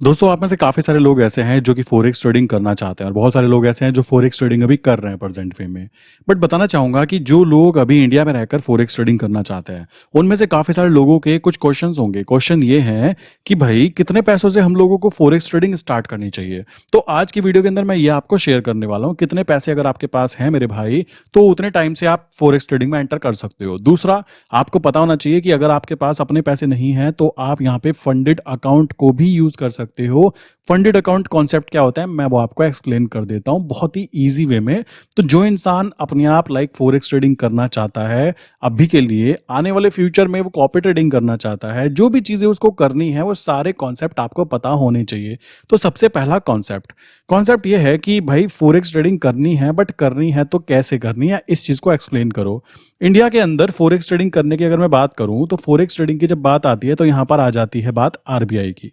दोस्तों आप में से काफ़ी सारे लोग ऐसे हैं जो कि फॉरेक्स ट्रेडिंग करना चाहते हैं और बहुत सारे लोग ऐसे हैं जो फॉरेक्स ट्रेडिंग अभी कर रहे हैं प्रेजेंट वे में। बट बताना चाहूँगा कि जो लोग अभी इंडिया में रहकर फॉरेक्स ट्रेडिंग करना चाहते हैं उनमें से काफ़ी सारे लोगों के कुछ क्वेश्चंस होंगे। क्वेश्चन ये हैं कि भाई कितने पैसों से हम लोगों को फॉरेक्स ट्रेडिंग स्टार्ट करनी चाहिए। तो आज की वीडियो के अंदर मैं ये आपको शेयर करने वाला हूँ कितने पैसे अगर आपके पास हैं मेरे भाई तो उतने टाइम से आप फॉरेक्स ट्रेडिंग में एंटर कर सकते हो। दूसरा, आपको पता होना चाहिए कि अगर आपके पास अपने पैसे नहीं हैं तो आप यहाँ पे फंडेड अकाउंट को भी यूज कर सकते हो। फंडेड अकाउंट कॉन्सेप्ट क्या होता है मैं वो आपको एक्सप्लेन कर देता हूं बहुत ही इजी वे में। तो जो इंसान अपने आप लाइक फॉरेक्स ट्रेडिंग करना चाहता है अभी के लिए, आने वाले फ्यूचर में वो कॉपी ट्रेडिंग करना चाहता है, जो भी चीजें उसको करनी है वो सारे कॉन्सेप्ट आपको पता होने चाहिए। तो सबसे पहला कॉन्सेप्ट ये है कि भाई फॉरेक्स ट्रेडिंग करनी है, बट करनी है तो कैसे करनी है इस चीज को एक्सप्लेन करो। इंडिया के अंदर फॉरेक्स ट्रेडिंग करने की अगर मैं बात करूं तो फॉरेक्स ट्रेडिंग की जब बात आती है तो यहां पर आ जाती है बात आरबीआई की।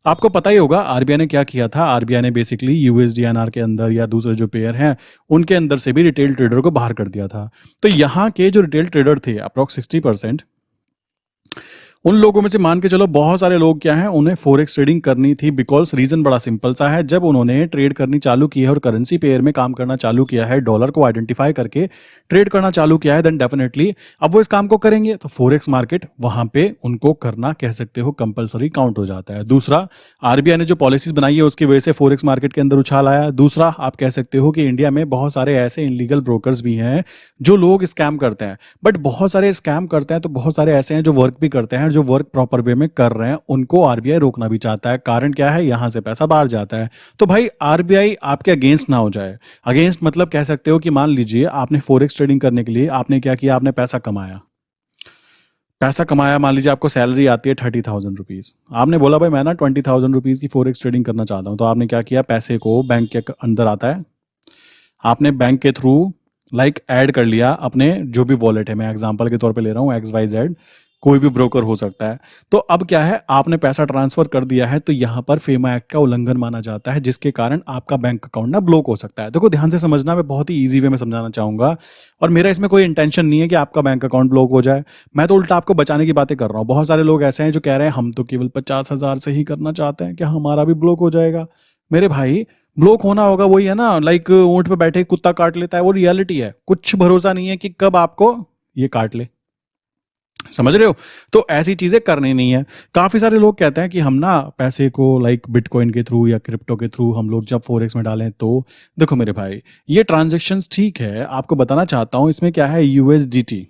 आपको पता ही होगा आरबीआई ने क्या किया था। आरबीआई ने बेसिकली यूएसडीएनआर के अंदर या दूसरे जो पेयर हैं उनके अंदर से भी रिटेल ट्रेडर को बाहर कर दिया था। तो यहाँ के जो रिटेल ट्रेडर थे अप्रोक्स 60%, उन लोगों में से मान के चलो बहुत सारे लोग क्या हैं उन्हें फॉरेक्स ट्रेडिंग करनी थी। बिकॉज रीजन बड़ा सिंपल सा है, जब उन्होंने ट्रेड करनी चालू की है और करेंसी पेयर में काम करना चालू किया है, डॉलर को आइडेंटिफाई करके ट्रेड करना चालू किया है, देन डेफिनेटली अब वो इस काम को करेंगे तो फॉरेक्स मार्केट वहां पे उनको करना कह सकते हो कंपलसरी काउंट हो जाता है। दूसरा, आरबीआई ने जो पॉलिसीज बनाई है उसकी वजह से फॉरेक्स मार्केट के अंदर उछाल आया। दूसरा, आप कह सकते हो कि इंडिया में बहुत सारे ऐसे इनलीगल ब्रोकर्स भी हैं जो लोग स्कैम करते हैं। बट बहुत सारे स्कैम करते हैं तो बहुत सारे ऐसे हैं जो वर्क भी करते हैं, जो वर्क प्रॉपर वे में कर रहे हैं उनको आरबीआई रोकना भी चाहता है। कारण क्या है, यहां से पैसा बाहर जाता है। तो भाई आरबीआई आपके अगेंस्ट ना हो जाए। अगेंस्ट मतलब कह सकते हो कि मान लीजिए आपने फॉरेक्स ट्रेडिंग करने के लिए आपने क्या किया, आपने पैसा कमाया, मान लीजिए आपको सैलरी आती है 30,000 रुपीज। आपने बोला भाई मैं ना 20,000 रुपीज की फॉरेक्स ट्रेडिंग करना चाहता हूं। तो आपने क्या किया, पैसे को बैंक के अंदर आता है, आपने बैंक के थ्रू लाइक ऐड कर लिया अपने जो भी वॉलेट है, मैं एग्जांपल के तौर पे ले रहा हूँ XYZ, कोई भी ब्रोकर हो सकता है। तो अब क्या है, आपने पैसा ट्रांसफर कर दिया है तो यहां पर फेमा एक्ट का उल्लंघन माना जाता है, जिसके कारण आपका बैंक अकाउंट ना ब्लॉक हो सकता है। देखो ध्यान से समझना, मैं बहुत ही इजी वे में समझाना चाहूंगा और मेरा इसमें कोई इंटेंशन नहीं है कि आपका बैंक अकाउंट ब्लॉक हो जाए। मैं तो उल्टा आपको बचाने की बातें कर रहा हूँ। बहुत सारे लोग ऐसे हैं जो कह रहे हैं हम तो केवल 50,000 से ही करना चाहते हैं, क्या हमारा भी ब्लॉक हो जाएगा? मेरे भाई, ब्लॉक होना होगा वही है ना, लाइक ऊंट पे बैठे कुत्ता काट लेता है, वो रियलिटी है। कुछ भरोसा नहीं है कि कब आपको ये काट ले, समझ रहे हो? तो ऐसी चीजें करनी नहीं है। काफी सारे लोग कहते हैं कि हम ना पैसे को लाइक बिटकॉइन के थ्रू या क्रिप्टो के थ्रू हम लोग जब फॉरेक्स में डालें तो देखो मेरे भाई, ये ट्रांजेक्शन्स ठीक है, आपको बताना चाहता हूं इसमें क्या है, यूएसडीटी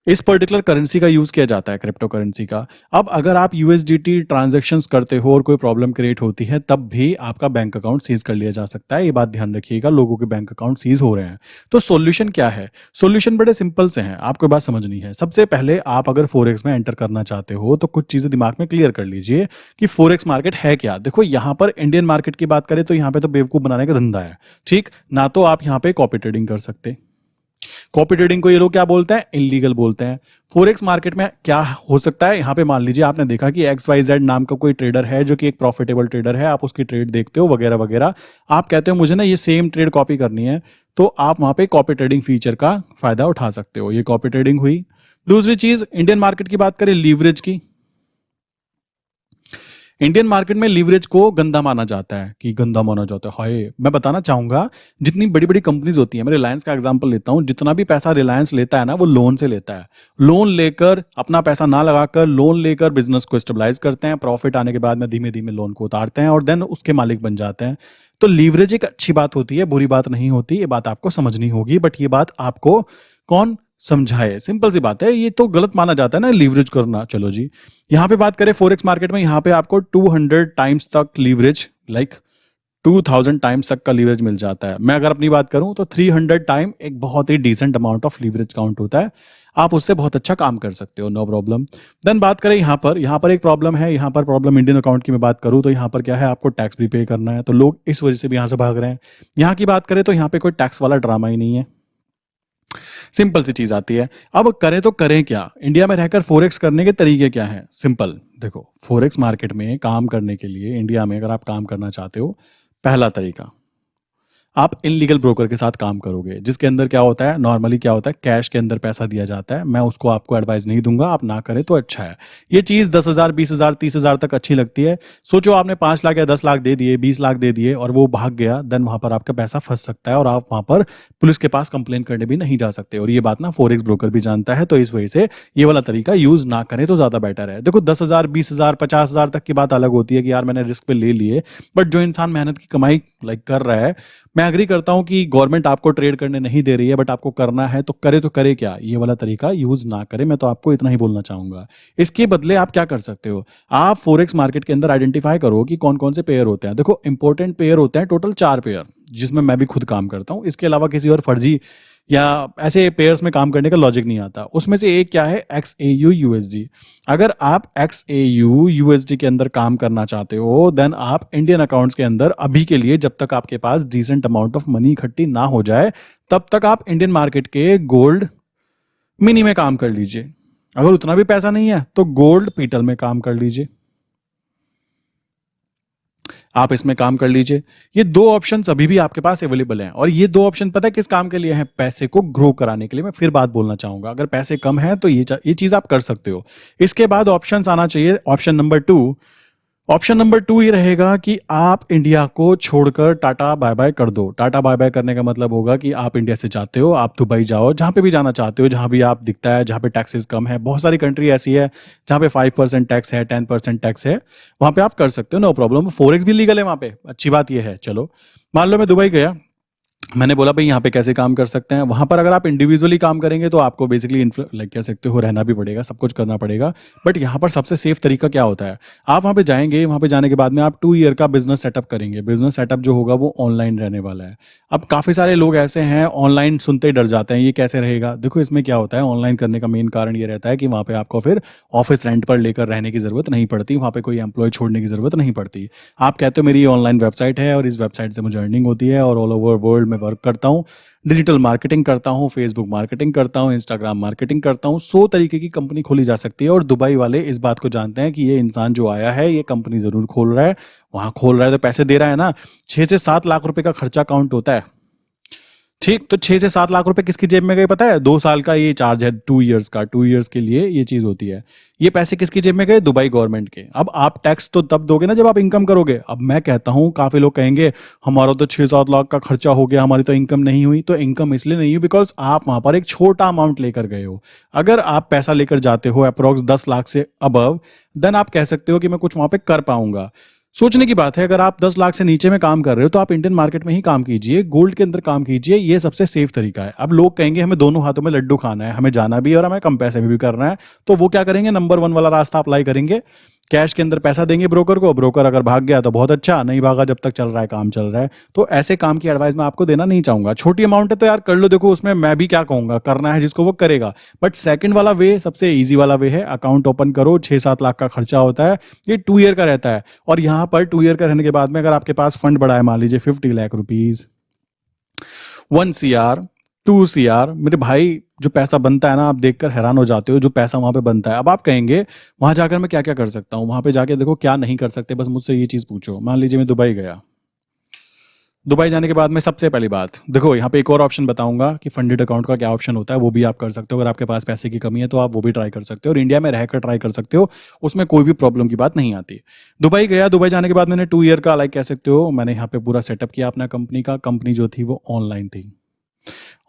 इस पर्टिकुलर करेंसी का यूज किया जाता है, क्रिप्टो करेंसी का। अब अगर आप यूएसडीटी ट्रांजैक्शंस करते हो और कोई प्रॉब्लम क्रिएट होती है तब भी आपका बैंक अकाउंट सीज कर लिया जा सकता है। ये बात ध्यान रखिएगा, लोगों के बैंक अकाउंट सीज हो रहे हैं। तो सॉल्यूशन क्या है? सॉल्यूशन बड़े सिंपल से हैं, आपको बात समझनी है। सबसे पहले आप अगर फोरेक्स में एंटर करना चाहते हो तो कुछ चीजें दिमाग में क्लियर कर लीजिए कि फोरेक्स मार्केट है क्या। देखो यहाँ पर इंडियन मार्केट की बात करें तो यहाँ पे तो बेवकूफ बनाने का धंधा है, ठीक ना। तो आप यहाँ पे कॉपी ट्रेडिंग कर सकते। कॉपी ट्रेडिंग को ये लोग क्या बोलते हैं, इलीगल बोलते हैं। फॉरेक्स मार्केट में क्या हो सकता है, यहाँ पे मान लीजिए आपने देखा कि XYZ नाम का कोई ट्रेडर है जो कि एक प्रॉफिटेबल ट्रेडर है, आप उसकी ट्रेड देखते हो वगैरह वगैरह, आप कहते हो मुझे ना ये सेम ट्रेड कॉपी करनी है, तो आप वहां पे कॉपी ट्रेडिंग फीचर का फायदा उठा सकते हो। ये कॉपी ट्रेडिंग हुई। दूसरी चीज, इंडियन मार्केट की बात करें, लीवरेज की। इंडियन मार्केट में लीवरेज को गंदा माना जाता है, कि गंदा माना जाता है। हाय, मैं बताना चाहूंगा जितनी बड़ी बड़ी कंपनीज होती है, मैं रिलायंस का एग्जांपल लेता हूं, जितना भी पैसा रिलायंस लेता है ना वो लोन से लेता है। लोन लेकर अपना पैसा ना लगाकर लोन लेकर बिजनेस को स्टेबलाइज करते हैं, प्रॉफिट आने के बाद में धीमे धीमे लोन को उतारते हैं और देन उसके मालिक बन जाते हैं। तो लीवरेज एक अच्छी बात होती है, बुरी बात नहीं होती। ये बात आपको समझनी होगी, बट ये बात आपको कौन समझाए? सिंपल सी बात है, ये तो गलत माना जाता है ना लीवरेज करना। चलो जी, यहां पे बात करें फॉरेक्स मार्केट में, यहां पे आपको 200 टाइम्स तक लीवरेज, लाइक 2000 टाइम्स तक का लीवरेज मिल जाता है। मैं अगर अपनी बात करूं तो 300 टाइम एक बहुत ही decent amount of leverage count होता है। आप उससे बहुत अच्छा काम कर सकते हो, नो प्रॉब्लम। देन बात करें यहाँ पर एक प्रॉब्लम है। यहाँ पर प्रॉब्लम इंडियन अकाउंट की मैं बात करूं तो यहाँ पर क्या है, आपको टैक्स भी पे करना है, तो लोग इस वजह से भी यहाँ से भाग रहे हैं। यहाँ की बात करें तो यहाँ पे कोई टैक्स वाला ड्रामा ही नहीं है, सिंपल सी चीज आती है। अब करें तो करें क्या, इंडिया में रहकर फॉरेक्स करने के तरीके क्या हैं? सिंपल देखो, फॉरेक्स मार्केट में काम करने के लिए इंडिया में अगर आप काम करना चाहते हो, पहला तरीका, आप इनलीगल ब्रोकर के साथ काम करोगे, जिसके अंदर क्या होता है, नॉर्मली क्या होता है, कैश के अंदर पैसा दिया जाता है। मैं उसको आपको एडवाइस नहीं दूंगा, आप ना करें तो अच्छा है। ये चीज़ 10,000 20,000 30,000 तक अच्छी लगती है। सोचो आपने 5 लाख या 10 लाख दे दिए, 20 लाख दे दिए और वो भाग गया, देन वहां पर आपका पैसा फंस सकता है और आप वहां पर पुलिस के पास कंप्लेन करने भी नहीं जा सकते। और ये बात ना फॉरेक्स ब्रोकर भी जानता है, तो इस वजह से ये वाला तरीका यूज ना करें तो ज्यादा बेटर है। देखो 10,000 20,000 50,000 तक की बात अलग होती है कि यार मैंने रिस्क पे ले लिए, बट जो इंसान मेहनत की कमाई कर रहा है, मैं एग्री करता हूं कि गवर्नमेंट आपको ट्रेड करने नहीं दे रही है, बट आपको करना है तो करे क्या, ये वाला तरीका यूज ना करें। मैं तो आपको इतना ही बोलना चाहूंगा। इसके बदले आप क्या कर सकते हो, आप फोरेक्स मार्केट के अंदर आइडेंटिफाई करो कि कौन कौन से पेयर होते हैं। देखो इंपॉर्टेंट पेयर होते हैं टोटल 4 पेयर, जिसमें मैं भी खुद काम करता हूं। इसके अलावा किसी और फर्जी या ऐसे पेयर्स में काम करने का लॉजिक नहीं आता। उसमें से एक क्या है, XAU USD। अगर आप XAU USD के अंदर काम करना चाहते हो, देन आप इंडियन अकाउंट्स के अंदर अभी के लिए, जब तक आपके पास डिसेंट अमाउंट ऑफ मनी इकट्ठी ना हो जाए, तब तक आप इंडियन मार्केट के गोल्ड मिनी में काम कर लीजिए। अगर उतना भी पैसा नहीं है तो गोल्ड पीटल में काम कर लीजिए, आप इसमें काम कर लीजिए। ये दो ऑप्शन अभी भी आपके पास अवेलेबल हैं, और ये दो ऑप्शन पता है किस काम के लिए हैं, पैसे को ग्रो कराने के लिए। मैं फिर बात बोलना चाहूंगा, अगर पैसे कम है तो ये चीज आप कर सकते हो। इसके बाद ऑप्शन आना चाहिए, ऑप्शन नंबर 2। ऑप्शन नंबर 2 ये रहेगा कि आप इंडिया को छोड़कर टाटा बाय बाय कर दो। टाटा बाय बाय करने का मतलब होगा कि आप इंडिया से जाते हो, आप दुबई जाओ, जहां पे भी जाना चाहते हो, जहां भी आप दिखता है, जहां पे टैक्सेस कम है। बहुत सारी कंट्री ऐसी है जहां पे 5% टैक्स है, 10% टैक्स है, वहां पे आप कर सकते हो, नो प्रॉब्लम। फॉरेक्स भी लीगल है वहां पे, अच्छी बात यह है। चलो मान लो मैं दुबई गया, मैंने बोला भाई यहाँ पे कैसे काम कर सकते हैं। वहां पर अगर आप इंडिविजुअली काम करेंगे तो आपको बेसिकली कह सकते हो रहना भी पड़ेगा, सब कुछ करना पड़ेगा। बट यहाँ पर सबसे सेफ तरीका क्या होता है, आप वहां पे जाएंगे, वहां पे जाने के बाद में आप 2 ईयर का बिजनेस सेटअप करेंगे। बिजनेस सेटअप जो होगा वो ऑनलाइन रहने वाला है। अब काफी सारे लोग ऐसे हैं ऑनलाइन सुनते ही डर जाते हैं, ये कैसे रहेगा। देखो इसमें क्या होता है, ऑनलाइन करने का मेन कारण ये रहता है कि वहां पे आपको फिर ऑफिस रेंट पर लेकर रहने की जरूरत नहीं पड़ती, वहां पे कोई एम्प्लॉय छोड़ने की जरूरत नहीं पड़ती। आप कहते हो मेरी ऑनलाइन वेबसाइट है और इस वेबसाइट से मुझे अर्निंग होती है और ऑल ओवर वर्ल्ड में वर्क करता हूँ, डिजिटल मार्केटिंग करता हूँ, फेसबुक मार्केटिंग करता हूँ, इंस्टाग्राम मार्केटिंग करता हूँ। 100 तरीके की कंपनी खोली जा सकती है। और दुबई वाले इस बात को जानते हैं कि ये इंसान जो आया है ये कंपनी जरूर खोल रहा है, वहां खोल रहा है तो पैसे दे रहा है ना। 6 से 7 लाख रुपए का खर्चा काउंट होता है, ठीक। तो 6 से 7 लाख रुपए किसकी जेब में गए पता है, 2 साल का ये चार्ज है, 2 ईयर्स का, 2 ईयर्स के लिए ये चीज होती है। ये पैसे किसकी जेब में गए, दुबई गवर्नमेंट के। अब आप टैक्स तो तब दोगे ना जब आप इनकम करोगे। अब मैं कहता हूं, काफी लोग कहेंगे हमारा तो 6-7 लाख का खर्चा हो गया, हमारी तो इनकम नहीं हुई। तो इनकम इसलिए नहीं हुई बिकॉज आप वहां पर एक छोटा अमाउंट लेकर गए हो। अगर आप पैसा लेकर जाते हो अप्रोक्स 10 लाख से अबव, देन आप कह सकते हो कि मैं कुछ वहां पे कर पाऊंगा। सोचने की बात है, अगर आप 10 लाख से नीचे में काम कर रहे हो तो आप इंडियन मार्केट में ही काम कीजिए, गोल्ड के अंदर काम कीजिए, ये सबसे सेफ तरीका है। अब लोग कहेंगे हमें दोनों हाथों में लड्डू खाना है, हमें जाना भी और हमें कम पैसे में भी करना है, तो वो क्या करेंगे, नंबर 1 वाला रास्ता अप्लाई करेंगे। कैश के अंदर पैसा देंगे ब्रोकर को, ब्रोकर अगर भाग गया तो बहुत अच्छा, नहीं भागा, जब तक चल रहा है काम चल रहा है। तो ऐसे काम की एडवाइस मैं आपको देना नहीं चाहूंगा। छोटी अमाउंट है तो यार कर लो, देखो उसमें मैं भी क्या कहूंगा, करना है जिसको वो करेगा। बट सेकंड वाला वे सबसे इजी वाला वे है, अकाउंट ओपन करो, 6-7 लाख का खर्चा होता है, ये 2 ईयर का रहता है। और यहाँ पर 2 ईयर का रहने के बाद में अगर आपके पास फंड बढ़ा है, मान लीजिए 50 लाख रुपीज, 1 CR, 2 CR, मेरे भाई जो पैसा बनता है ना, आप देखकर हैरान हो जाते हो जो पैसा वहां पे बनता है। अब आप कहेंगे वहां जाकर मैं क्या क्या कर सकता हूँ, वहां पे जाके देखो क्या नहीं कर सकते, बस मुझसे ये चीज पूछो। मान लीजिए मैं दुबई गया, दुबई जाने के बाद में सबसे पहली बात, देखो यहाँ पे एक और ऑप्शन बताऊंगा कि फंडेड अकाउंट का क्या ऑप्शन होता है, वो भी आप कर सकते हो। अगर आपके पास पैसे की कमी है तो आप वो भी ट्राई कर सकते हो, और इंडिया में रहकर ट्राई कर सकते हो, उसमें कोई भी प्रॉब्लम की बात नहीं आती। दुबई गया, दुबई जाने के बाद मैंने 2 ईयर का कह सकते हो, मैंने यहाँ पे पूरा सेटअप किया अपना कंपनी का। कंपनी जो थी वो ऑनलाइन थी,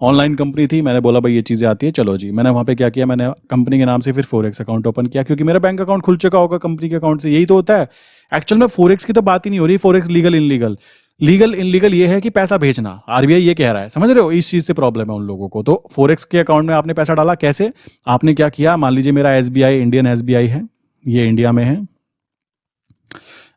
ऑनलाइन कंपनी थी। मैंने बोला भाई ये चीजें आती है, चलो जी। मैंने वहां पे क्या किया, मैंने कंपनी के नाम से फिर फोरेक्स अकाउंट ओपन किया, क्योंकि मेरा बैंक अकाउंट खुल चुका होगा कंपनी के अकाउंट से। यही तो होता है एक्चुअल में, फोरेक्स की तो बात ही नहीं हो रही। Forex legal illegal, legal illegal ये है कि पैसा भेजना, आरबीआई ये कह रहा है, समझ रहे हो, इस चीज से प्रॉब्लम है उन लोगों को। तो फोरेक्स के अकाउंट में आपने पैसा डाला कैसे, आपने क्या किया, मान लीजिए मेरा एसबीआई, इंडियन एसबीआई है, ये इंडिया में है।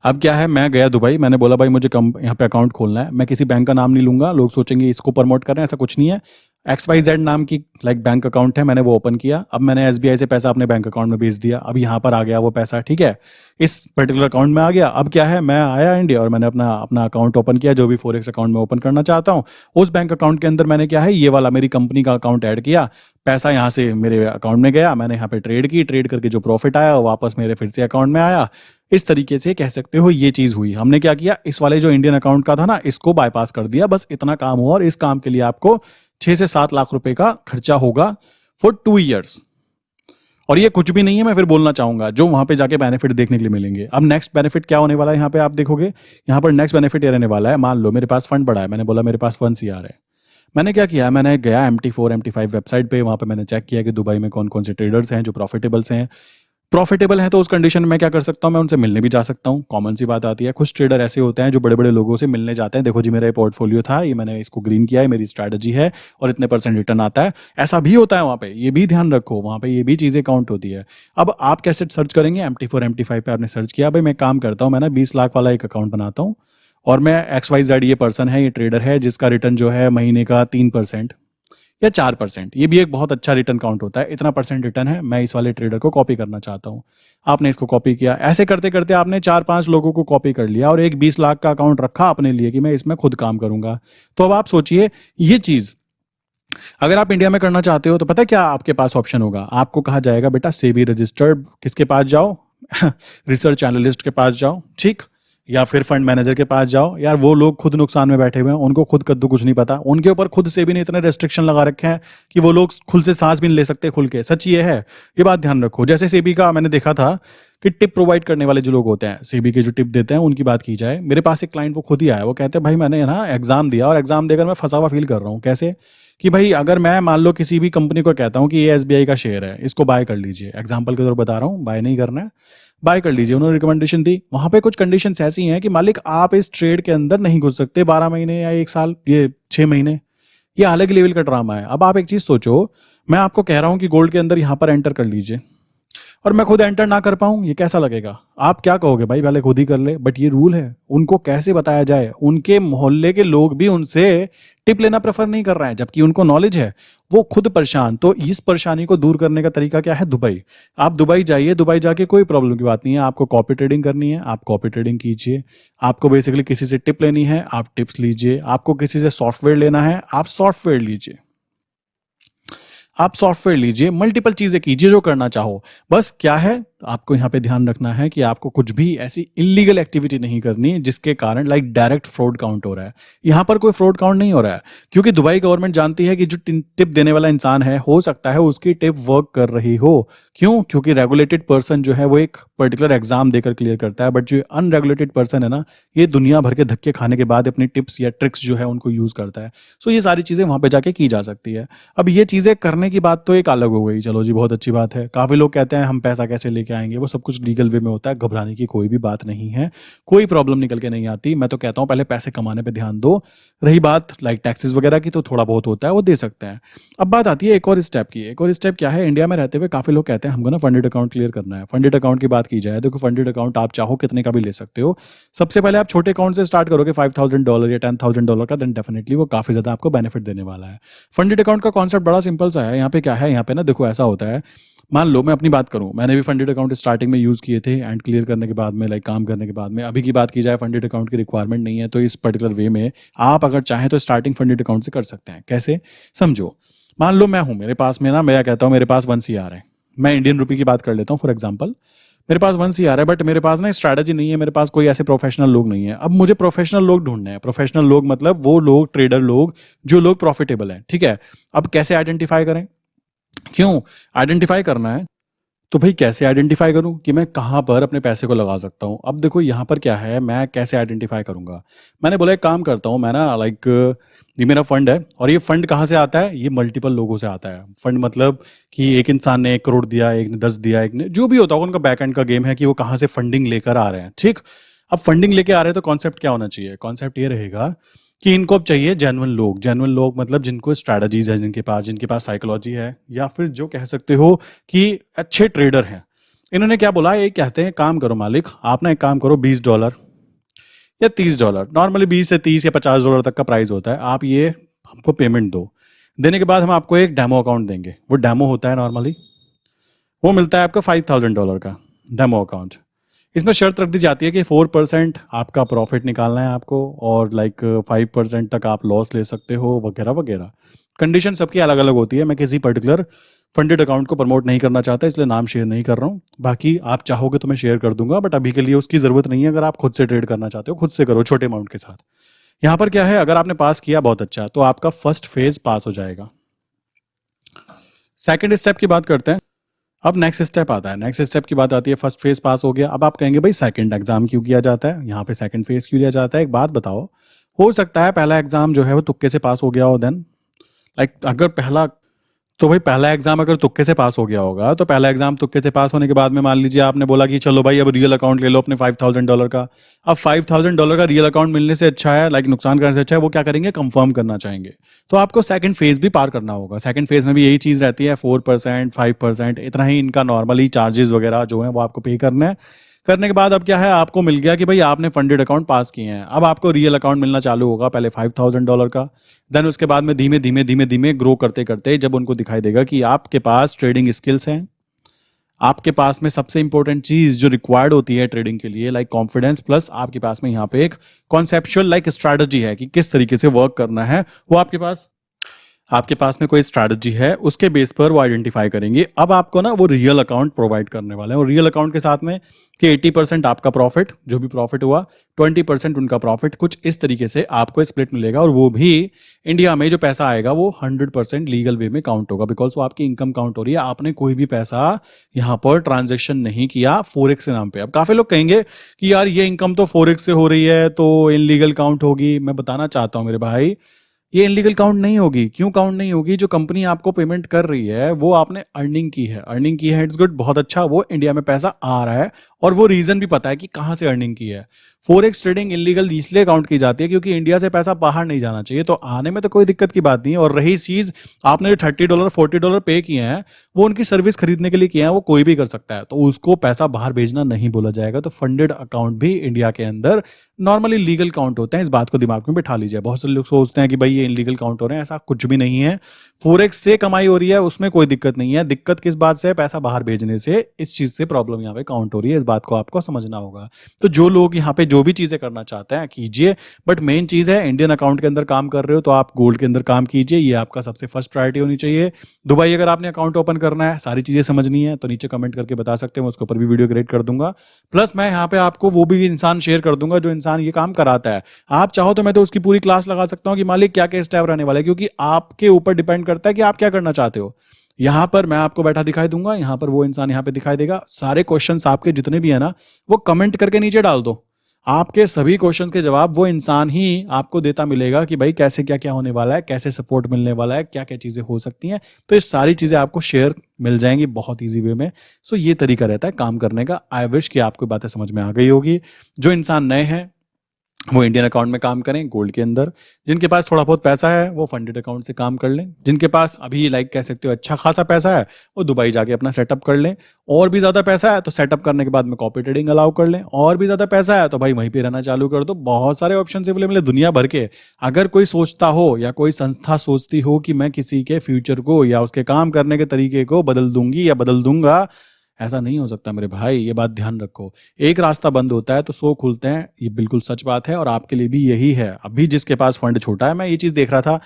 अब क्या है, मैं गया दुबई, मैंने बोला भाई मुझे यहाँ पे अकाउंट खोलना है। मैं किसी बैंक का नाम नहीं लूंगा, लोग सोचेंगे इसको प्रमोट कर रहे हैं, ऐसा कुछ नहीं है। XYZ नाम की बैंक अकाउंट है, मैंने वो ओपन किया। अब मैंने SBI से पैसा अपने बैंक अकाउंट में भेज दिया, अब यहाँ पर आ गया वो पैसा, ठीक है, इस पर्टिकुलर अकाउंट में आ गया। अब क्या है, मैं आया इंडिया और मैंने अपना अपना अकाउंट ओपन किया, जो भी फॉरेक्स अकाउंट में ओपन करना चाहता हूँ। उस बैंक अकाउंट के अंदर मैंने क्या है, ये वाला मेरी कंपनी का अकाउंट ऐड किया, पैसा यहाँ से मेरे अकाउंट में गया, मैंने यहाँ पे ट्रेड की, ट्रेड करके जो प्रॉफिट आया वो वापस मेरे फिर से अकाउंट में आया। इस तरीके से कह सकते हो ये चीज हुई। हमने क्या किया, इस वाले जो इंडियन अकाउंट का था ना, इसको बाईपास कर दिया, बस इतना काम हुआ। और इस काम के लिए आपको 6 से 7 लाख रुपए का खर्चा होगा फॉर 2 ईयर्स। और ये कुछ भी नहीं है, मैं फिर बोलना चाहूंगा, जो वहां पे जाके बेनिफिट देखने के लिए मिलेंगे। अब नेक्स्ट बेनिफिट क्या होने वाला है, यहाँ पे आप देखोगे, यहाँ पर नेक्स्ट बेनिफिट ये रहने वाला है। मान लो मेरे पास फंड पड़ा है, मैंने बोला मेरे पास 1 CR है। मैंने क्या किया, मैंने गया MT4 MT5 वेबसाइट पे, वहां पे मैंने चेक किया कि दुबई में कौन कौन से ट्रेडर्स हैं जो प्रॉफिटेबल्स हैं। प्रॉफिटेबल है तो उस कंडीशन में मैं क्या कर सकता हूँ, मैं उनसे मिलने भी जा सकता हूँ। कॉमन सी बात आती है, कुछ ट्रेडर ऐसे होते हैं जो बड़े बड़े लोगों से मिलने जाते हैं, देखो जी मेरा ये पोर्टफोलियो था, ये मैंने इसको ग्रीन किया है, मेरी स्ट्रैटेजी है और इतने % रिटर्न आता है। ऐसा भी होता है वहाँ पे, ये भी ध्यान रखो, वहाँ पे ये भी चीज़ें काउंट होती है। अब आप कैसे सर्च करेंगे, MT4 MT5 पे आपने सर्च किया, भाई मैं काम करता हूँ, मैं ना 20 लाख वाला एक अकाउंट बनाता हूँ और मैं XYZ ये पर्सन है, ये ट्रेडर है, जिसका रिटर्न जो है महीने का 3% या 4%, ये भी एक बहुत अच्छा रिटर्न काउंट होता है, इतना % रिटर्न है, मैं इस वाले ट्रेडर को कॉपी करना चाहता हूँ। आपने इसको कॉपी किया, ऐसे करते करते आपने 4-5 लोगों को कॉपी कर लिया और एक 20 लाख का अकाउंट रखा अपने लिए कि मैं इसमें खुद काम करूंगा। तो अब आप सोचिए, ये चीज अगर आप इंडिया में करना चाहते हो तो पता है क्या आपके पास ऑप्शन होगा, आपको कहा जाएगा बेटा सेबी रजिस्टर्ड किसके पास जाओ रिसर्च एनालिस्ट के पास जाओ, ठीक, या फिर फंड मैनेजर के पास जाओ। यार वो लोग खुद नुकसान में बैठे हुए हैं, उनको खुद कद्दू कुछ नहीं पता, उनके ऊपर खुद से भी नहीं इतने रेस्ट्रिक्शन लगा रखे हैं कि वो लोग खुद से सांस भी नहीं ले सकते खुल के। सच ये है, ये बात ध्यान रखो। जैसे सेबी का मैंने देखा था कि टिप प्रोवाइड करने वाले जो लोग होते हैं, सेबी के जो टिप देते हैं, उनकी बात की जाए, मेरे पास एक क्लाइंट वो खुद ही आया, वो कहते हैं भाई मैंने ना एग्जाम दिया और एग्जाम देकर मैं फंसा हुआ फील कर रहा हूँ। कैसे कि भाई अगर मैं मान लो किसी भी कंपनी को कहता हूँ कि ये SBI का शेयर है, इसको बाय कर लीजिए, एग्जाम्पल के तौर पर बता रहा हूँ, बाय नहीं करना है, बाय कर लीजिए, उन्होंने रिकमेंडेशन दी। वहां पे कुछ कंडीशंस ऐसी हैं कि मालिक आप इस ट्रेड के अंदर नहीं घुस सकते 12 महीने या 1 साल, ये 6 महीने, ये अलग लेवल का ड्रामा है। अब आप एक चीज सोचो, मैं आपको कह रहा हूं कि गोल्ड के अंदर यहां पर एंटर कर लीजिए और मैं खुद एंटर ना कर पाऊं, ये कैसा लगेगा? आप क्या कहोगे, भाई पहले खुद ही कर ले, बट ये रूल है, उनको कैसे बताया जाए? उनके मोहल्ले के लोग भी उनसे टिप लेना प्रेफर नहीं कर रहे हैं, जबकि उनको नॉलेज है, वो खुद परेशान। तो इस परेशानी को दूर करने का तरीका क्या है, दुबई। आप दुबई जाइए, दुबई जाके कोई प्रॉब्लम की बात नहीं है, आपको कॉपी ट्रेडिंग करनी है, आप कॉपी ट्रेडिंग कीजिए। आपको बेसिकली किसी से टिप लेनी है, आप टिप्स लीजिए। आपको किसी से सॉफ्टवेयर लेना है, आप सॉफ्टवेयर लीजिए, आप सॉफ्टवेयर लीजिए, मल्टीपल चीजें कीजिए जो करना चाहो। बस क्या है, आपको यहाँ पे ध्यान रखना है कि आपको कुछ भी ऐसी इलीगल एक्टिविटी नहीं करनी जिसके कारण डायरेक्ट फ्रॉड काउंट हो रहा है। यहाँ पर कोई फ्रॉड काउंट नहीं हो रहा है, क्योंकि दुबई गवर्नमेंट जानती है कि जो टिप देने वाला इंसान है, हो सकता है उसकी टिप वर्क कर रही हो। क्यों? क्योंकि रेगुलेटेड पर्सन जो है वो एक पर्टिकुलर एग्जाम देकर क्लियर करता है, बट जो अनरेगुलेटेड पर्सन है ना, ये दुनिया भर के धक्के खाने के बाद अपनी टिप्स या ट्रिक्स जो है उनको यूज करता है। सो ये सारी चीजें वहां पे जाके की जा सकती है। अब ये चीजें करने की बात तो एक अलग हो गई, चलो जी बहुत अच्छी बात है। काफी लोग कहते हैं हम पैसा कैसे लेके आएंगे, वो सब कुछ लीगल वे में होता है, घबराने की कोई भी बात नहीं है, कोई प्रॉब्लम निकल के नहीं आती। मैं तो कहता हूं पहले पैसे कमाने पे ध्यान दो। रही बात टैक्सेस वगैरह की, तो थोड़ा बहुत होता है, वो दे सकते हैं। अब बात आती है एक और स्टेप की। एक और स्टेप क्या है, इंडिया में रहते हुए काफी लोग कहते हैं हमको ना फंडेड अकाउंट क्लियर करना है। फंडेड अकाउंट की बात की जाए, देखो फंडेड अकाउंट आप चाहो कितने का भी ले सकते हो। सबसे पहले आप छोटे अकाउंट से स्टार्ट करोगे, $5,000 या $10,000 का, देन डेफिनेटली वो काफी ज्यादा आपको बेनिफिट देने वाला है। फंडेड अकाउंट का कॉन्सेप्ट बड़ा सिंपल सा है। यहाँ पे क्या है, यहाँ पे ना देखो ऐसा होता है, मान लो मैं अपनी बात करूं, मैंने भी फंडेड अकाउंट स्टार्टिंग में यूज किए थे, एंड क्लियर करने के बाद में काम करने के बाद में, अभी की बात की जाए फंडेड अकाउंट की रिक्वायरमेंट नहीं है। तो इस पर्टिकुलर वे में आप अगर चाहें तो स्टार्टिंग फंडेड अकाउंट से कर सकते हैं। कैसे, समझो, मान लो मैं हूं, मेरे पास में ना, मैं कहता हूं मेरे पास 1 CR है, मैं इंडियन रुपी की बात कर लेता हूं फॉर एग्जाम्पल। मेरे पास 1 CR है, बट मेरे पास ना स्ट्रैटेजी नहीं है, मेरे पास कोई ऐसे प्रोफेशनल लोग नहीं है। अब मुझे प्रोफेशनल लोग ढूंढने हैं। प्रोफेशनल लोग मतलब वो लोग, ट्रेडर लोग, जो लोग प्रॉफिटेबल हैं, ठीक है। अब कैसे आइडेंटिफाई करें, क्यों आइडेंटिफाई करना है, तो भाई कैसे आइडेंटिफाई करूं कि मैं कहां पर अपने पैसे को लगा सकता हूं। अब देखो यहां पर क्या है, मैं कैसे आइडेंटिफाई करूंगा। मैंने बोला एक काम करता हूं मैं ना, ये मेरा फंड है, और ये फंड कहां से आता है, ये मल्टीपल लोगों से आता है। फंड मतलब कि एक इंसान ने 1 करोड़ दिया, एक ने 10 दिया, एक ने, जो भी होता होगा, उनका बैक एंड का गेम है कि वो कहां से फंडिंग लेकर आ रहे हैं, ठीक। अब फंडिंग लेके आ रहे हैं तो कॉन्सेप्ट क्या होना चाहिए, कॉन्सेप्ट ये रहेगा कि इनको अब चाहिए जेन्युइन लोग। जेन्युइन लोग मतलब जिनको स्ट्रैटेजीज है, जिनके पास साइकोलॉजी है, या फिर जो कह सकते हो कि अच्छे ट्रेडर हैं। इन्होंने क्या बोला, ये कहते हैं काम करो मालिक, आप ना एक काम करो, $20 या $30, नॉर्मली 20 से 30 या $50 तक का प्राइस होता है, आप ये हमको पेमेंट दो। देने के बाद हम आपको एक डेमो अकाउंट देंगे। वो डेमो होता है नॉर्मली, वो मिलता है आपको $5,000 का डेमो अकाउंट। इसमें शर्त रख दी जाती है कि 4% आपका प्रॉफिट निकालना है आपको, और लाइक 5% तक आप लॉस ले सकते हो, वगैरह वगैरह। कंडीशन सबकी अलग अलग होती है। मैं किसी पर्टिकुलर फंडेड अकाउंट को प्रमोट नहीं करना चाहता, इसलिए नाम शेयर नहीं कर रहा हूँ। बाकी आप चाहोगे तो मैं शेयर कर दूंगा, बट अभी के लिए उसकी ज़रूरत नहीं है। अगर आप खुद से ट्रेड करना चाहते हो, खुद से करो छोटे अमाउंट के साथ। यहाँ पर क्या है, अगर आपने पास किया बहुत अच्छा, तो आपका फर्स्ट फेज पास हो जाएगा। सेकेंड स्टेप की बात करते हैं। अब नेक्स्ट स्टेप आता है। नेक्स्ट स्टेप की बात आती है, फर्स्ट फेज पास हो गया। अब आप कहेंगे भाई सेकंड एग्जाम क्यों किया जाता है, यहाँ पे सेकंड फेज क्यों लिया जाता है? एक बात बताओ, हो सकता है पहला एग्जाम जो है वो तुक्के से पास हो गया हो, देन लाइक अगर पहला, तो भाई पहला एग्जाम अगर तुक्के से पास हो गया होगा, तो पहला एग्जाम तुक्के से पास होने के बाद में मान लीजिए आपने बोला कि चलो भाई अब रियल अकाउंट ले लो अपने $5,000 का। अब $5,000 का रियल अकाउंट मिलने से अच्छा है, लाइक नुकसान करने से अच्छा है, वो क्या करेंगे, कंफर्म करना चाहेंगे। तो आपको सेकंड फेज भी पार करना होगा। सेकंड फेज में भी यही चीज रहती है, 4%, 5%, इतना ही इनका नॉर्मली चार्जेस वगैरह जो है वो आपको पे करना है। करने के बाद अब क्या है, आपको मिल गया कि भाई आपने फंडेड अकाउंट पास किए हैं। अब आपको रियल अकाउंट मिलना चालू होगा, पहले $5,000 का, देन उसके बाद में धीमे धीमे धीमे धीमे ग्रो करते करते जब उनको दिखाई देगा कि आपके पास ट्रेडिंग स्किल्स हैं, आपके पास में सबसे इंपॉर्टेंट चीज जो रिक्वायर्ड होती है ट्रेडिंग के लिए, लाइक कॉन्फिडेंस, प्लस आपके पास में यहाँ पे एक कॉन्सेप्चुअल लाइक स्ट्रैटेजी है कि किस तरीके से वर्क करना है, वो आपके पास में कोई स्ट्रैटेजी है, उसके बेस पर वो आइडेंटिफाई करेंगे। अब आपको ना वो रियल अकाउंट प्रोवाइड करने वाले हैं, और रियल अकाउंट के साथ में कि 80% आपका प्रॉफिट, जो भी प्रॉफिट हुआ, 20% उनका प्रॉफिट, कुछ इस तरीके से आपको स्प्लिट मिलेगा। और वो भी इंडिया में जो पैसा आएगा वो 100% लीगल वे में काउंट होगा, बिकॉज वो आपकी इनकम काउंट हो रही है। आपने कोई भी पैसा यहाँ पर ट्रांजेक्शन नहीं किया फोरेक्स के नाम पे। अब काफी लोग कहेंगे कि यार ये इनकम तो फोरेक्स से हो रही है तो इनलीगल काउंट होगी। मैं बताना चाहता हूँ मेरे भाई, ये इनलीगल काउंट नहीं होगी। क्यों काउंट नहीं होगी? जो कंपनी आपको पेमेंट कर रही है वो आपने अर्निंग की है, अर्निंग की है, इट्स गुड, बहुत अच्छा, वो इंडिया में पैसा आ रहा है, और वो रीजन भी पता है कि कहां से अर्निंग की है। फॉरेक्स ट्रेडिंग इलीगल इसलिए काउंट की जाती है क्योंकि इंडिया से पैसा बाहर नहीं जाना चाहिए, तो आने में तो कोई दिक्कत की बात नहीं है। और रही चीज, आपने जो $30 $40 पे किए हैं, वो उनकी सर्विस खरीदने के लिए किए हैं, वो कोई भी कर सकता है, तो उसको पैसा बाहर भेजना नहीं बोला जाएगा। तो फंडेड अकाउंट भी इंडिया के अंदर नॉर्मली लीगल काउंट होते हैं, इस बात को दिमाग में बिठा लीजिए। बहुत सारे लोग सोचते हैं कि भाई ये इनलीगल काउंट हो रहे हैं, ऐसा कुछ भी नहीं है। फोरेक्स से कमाई हो रही है, उसमें कोई दिक्कत नहीं है। दिक्कत किस बात से है? पैसा बाहर भेजने से, इस चीज से प्रॉब्लम यहाँ पे काउंट हो रही है, इस बात को आपको समझना होगा। तो जो लोग यहाँ पे जो भी चीजें करना चाहते हैं कीजिए, बट मेन चीज है इंडियन अकाउंट के अंदर काम कर रहे हो तो आप गोल्ड के अंदर काम कीजिए, ये आपका सबसे फर्स्ट प्रायोरिटी होनी चाहिए। दुबई अगर आपने अकाउंट ओपन करना है, सारी चीजें समझनी है, तो नीचे कमेंट करके बता सकते हैं, मैं उसके ऊपर भी वीडियो क्रिएट कर दूंगा। प्लस मैं यहाँ पे आपको वो भी इंसान शेयर कर दूंगा जो इंसान ये काम कराता है। आप चाहो तो मैं तो उसकी पूरी क्लास लगा सकता हूँ कि मालिक क्या क्या स्टेप रहने वाला है, क्योंकि आपके ऊपर डिपेंड करता है कि आप क्या करना चाहते हो। यहां पर मैं आपको बैठा दिखाई दूंगा, यहां पर वो इंसान यहाँ पे दिखाई देगा। सारे क्वेश्चंस आपके जितने भी है ना, वो कमेंट करके नीचे डाल दो। आपके सभी क्वेश्चंस के जवाब वो इंसान ही आपको देता मिलेगा कि भाई कैसे क्या क्या होने वाला है, कैसे सपोर्ट मिलने वाला है, क्या क्या चीजें हो सकती हैं। तो ये सारी चीजें आपको शेयर मिल जाएंगी बहुत इजी वे में। सो ये तरीका रहता है काम करने का। आई विश कि आपको बातें समझ में आ गई होगी। जो इंसान नए हैं वो इंडियन अकाउंट में काम करें गोल्ड के अंदर। जिनके पास थोड़ा बहुत पैसा है वो फंडेड अकाउंट से काम कर लें। जिनके पास अभी लाइक कह सकते हो अच्छा खासा पैसा है, वो दुबई जाके अपना सेटअप कर लें। और भी ज्यादा पैसा है तो सेटअप करने के बाद में कॉपी ट्रेडिंग अलाउ कर लें। और भी ज्यादा पैसा है तो भाई वहीं पे रहना चालू कर दो। बहुत सारे ऑप्शन अवेलेबल है दुनिया भर के। अगर कोई सोचता हो या कोई संस्था सोचती हो कि मैं किसी के फ्यूचर को या उसके काम करने के तरीके को बदल दूंगी या बदल दूंगा, ऐसा नहीं हो सकता मेरे भाई, ये बात ध्यान रखो। एक रास्ता बंद होता है तो 100 खुलते हैं, ये बिल्कुल सच बात है। और आपके लिए भी यही है। अभी जिसके पास फंड छोटा है, मैं ये चीज देख रहा था,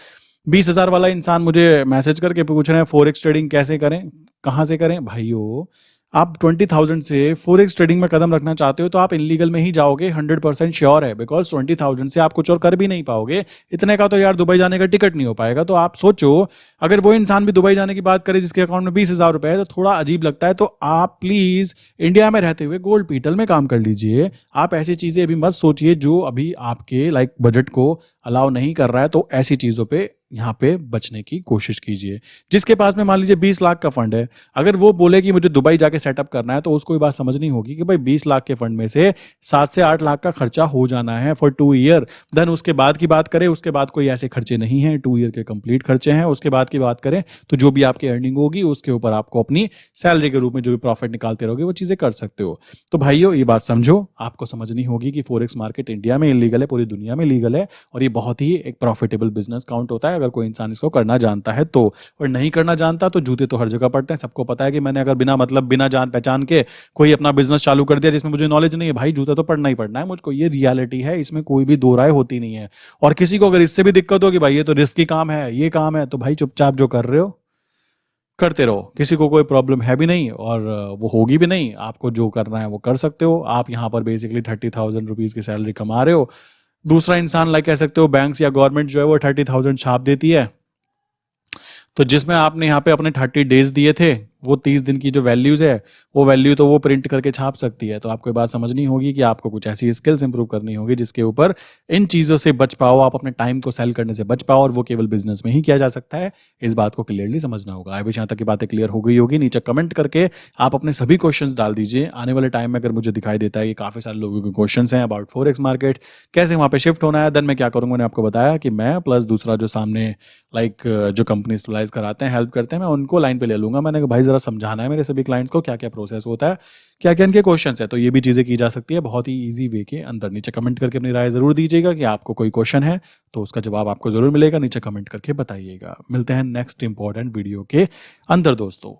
20,000 वाला इंसान मुझे मैसेज करके पूछ रहे हैं फॉरेक्स ट्रेडिंग कैसे करें, कहाँ से करें। भाइयों, आप 20,000 से फॉरेक्स ट्रेडिंग में कदम रखना चाहते हो तो आप इनलीगल में ही जाओगे, 100% श्योर है। बिकॉज 20,000 से आप कुछ और कर भी नहीं पाओगे। इतने का तो यार दुबई जाने का टिकट नहीं हो पाएगा। तो आप सोचो, अगर वो इंसान भी दुबई जाने की बात करे जिसके अकाउंट में 20,000 रुपए है, तो थोड़ा अजीब लगता है। तो आप प्लीज इंडिया में रहते हुए गोल्ड पीटल में काम कर लीजिए। आप ऐसी चीजें अभी मत सोचिए जो अभी आपके लाइक बजट को अलाउ नहीं कर रहा है। तो ऐसी चीजों पे यहाँ पे बचने की कोशिश कीजिए। जिसके पास में मान लीजिए 20 लाख का फंड है, अगर वो बोले कि मुझे दुबई जाके सेटअप करना है, तो उसको ये बात समझनी होगी कि भाई 20 लाख के फंड में से 7 से 8 लाख का खर्चा हो जाना है फॉर 2 ईयर। देन उसके बाद की बात करें, उसके बाद कोई ऐसे खर्चे नहीं है, 2 ईयर के कंप्लीट खर्चे हैं। उसके बाद की बात करें तो जो भी आपकी अर्निंग होगी उसके ऊपर आपको अपनी सैलरी के रूप में जो भी प्रॉफिट निकालते रहोगे वो चीजें कर सकते हो। तो भाइयों, ये बात समझो, आपको समझनी होगी कि फॉरेक्स मार्केट इंडिया में इलीगल है, पूरी दुनिया में लीगल है, और ये बहुत ही एक प्रॉफिटेबल बिजनेस काउंट होता है। अगर कोई इंसान इसको करना जानता है तो। और नहीं करना जानता तो जूते तो हर जगह पड़ते हैं। सबको पता है कि मैंने अगर बिना मतलब बिना जान पहचान के कोई अपना बिजनेस चालू कर दिया जिसमें मुझे नॉलेज नहीं है, भाई जूता तो पड़ना ही पड़ना है मुझको, ये रियलिटी है, इसमें कोई भी दो राय होती नहीं है। और किसी को अगर इससे भी दिक्कत हो कि भाई ये तो रिस्की काम है, ये काम है, तो भाई चुपचाप जो कर रहे हो करते रहो, किसी को कोई प्रॉब्लम है भी नहीं और वो होगी भी नहीं। आपको जो करना है वो कर सकते हो। आप यहाँ पर बेसिकली 30,000 रुपीज की सैलरी कमा रहे हो, दूसरा इंसान लाइक कह सकते हो बैंक्स या गवर्नमेंट जो है वो 30,000 छाप देती है। तो जिसमें आपने यहाँ पे अपने 30 डेज दिए थे, वो 30 दिन की जो वैल्यूज है वो वैल्यू तो वो प्रिंट करके छाप सकती है। तो आपको ये बात समझनी होगी कि आपको कुछ ऐसी स्किल्स इंप्रूव करनी होगी जिसके ऊपर इन चीज़ों से बच पाओ, आप अपने टाइम को सेल करने से बच पाओ, और वो केवल बिजनेस में ही किया जा सकता है। इस बात को क्लियरली समझना होगा। आई विश यहाँ तक की बातें क्लियर हो गई होगी। नीचे कमेंट करके आप अपने सभी क्वेश्चंस डाल दीजिए। आने वाले टाइम में अगर मुझे दिखाई देता है कि काफ़ी सारे लोगों के क्वेश्चंस हैं अबाउट फॉरेक्स मार्केट, कैसे वहाँ पे शिफ्ट होना है, देन मैं क्या करूँगा, मैंने आपको बताया कि मैं प्लस दूसरा जो सामने लाइक जो कंपनी स्टलाइज कराते हैं, हेल्प करते हैं, मैं उनको लाइन पे ले लूंगा। मैंने कहा भाई जरा समझाना है मेरे सभी क्लाइंट्स को क्या क्या प्रोसेस होता है, क्या क्या इनके क्वेश्चंस है। तो ये भी चीज़ें की जा सकती है बहुत ही ईजी वे के अंदर। नीचे कमेंट करके अपनी राय जरूर दीजिएगा कि आपको कोई क्वेश्चन है तो उसका जवाब आपको जरूर मिलेगा, नीचे कमेंट करके बताइएगा। मिलते हैं नेक्स्ट इंपॉर्टेंट वीडियो के अंदर दोस्तों।